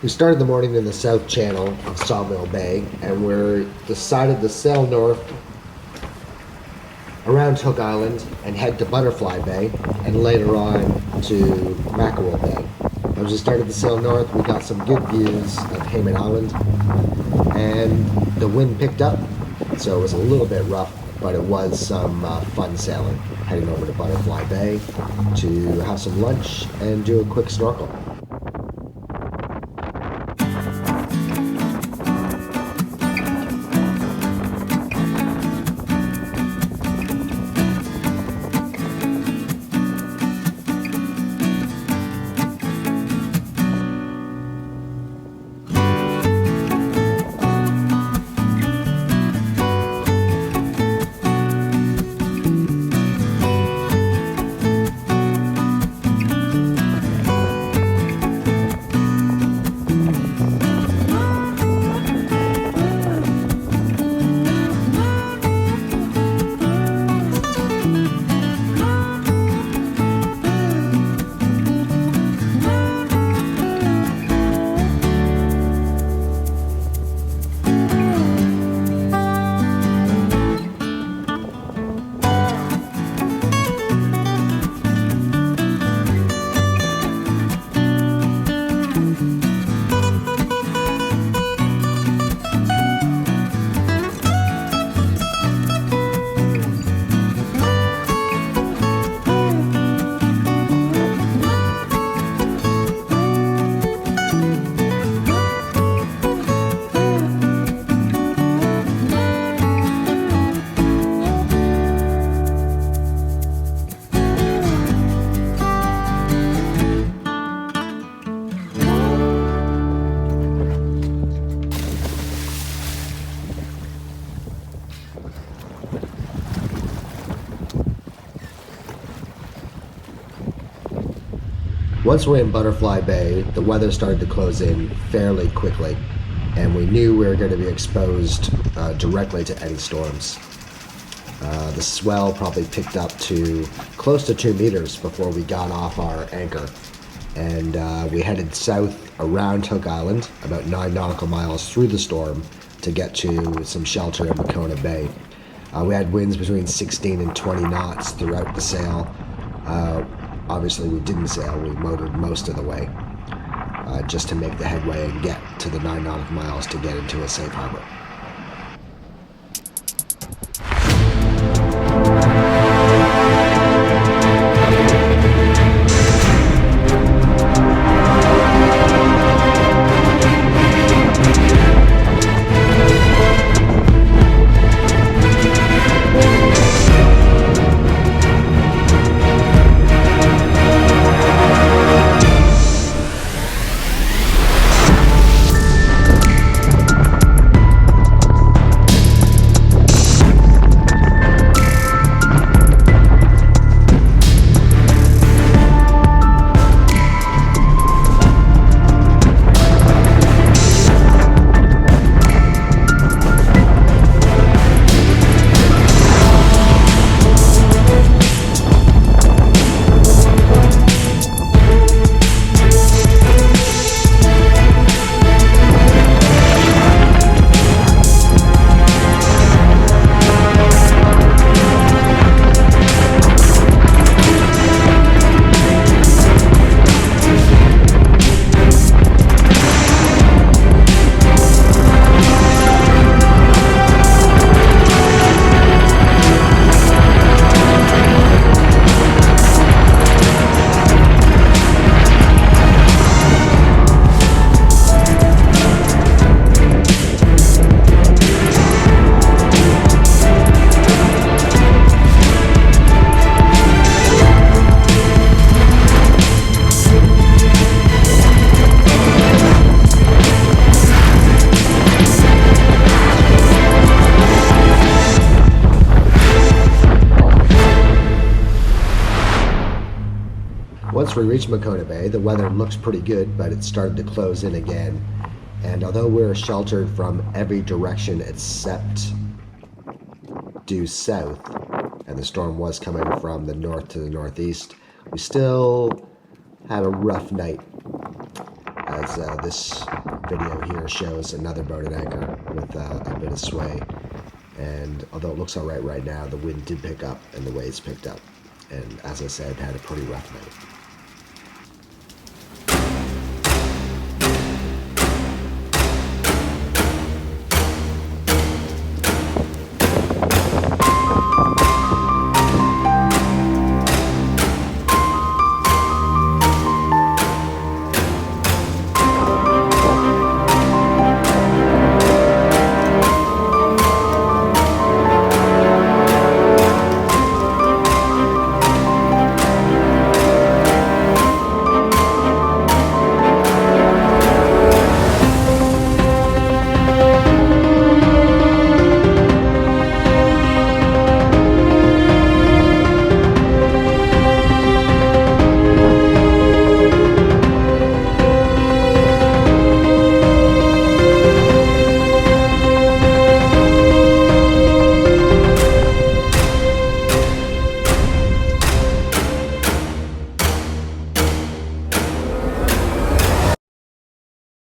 We started the morning in the south channel of Sawmill Bay, and we decided to sail north around Hook Island and head to Butterfly Bay, and later on to Maculate Bay. As we started to sail north, we got some good views of Hayman Island, and the wind picked up, so it was a little bit rough, but it was some fun sailing. Heading over to Butterfly Bay to have some lunch and do a quick snorkel. Once we're in Butterfly Bay, the weather started to close in fairly quickly, and we knew we were going to be exposed directly to any storms. The swell probably picked up to close to 2 meters before we got off our anchor, and we headed south around Hook Island, about 9 nautical miles through the storm, to get to some shelter in Makona Bay. We had winds between 16 and 20 knots throughout the sail. Obviously, we didn't sail. We motored most of the way just to make the headway and get to the 9 nautical miles to get into a safe harbor. Once we reached Makona Bay, the weather looks pretty good, but it started to close in again. And although we're sheltered from every direction except due south, and the storm was coming from the north to the northeast, we still had a rough night, as this video here shows another boat at anchor with a bit of sway. And although it looks all right now, the wind did pick up and the waves picked up. And as I said, had a pretty rough night.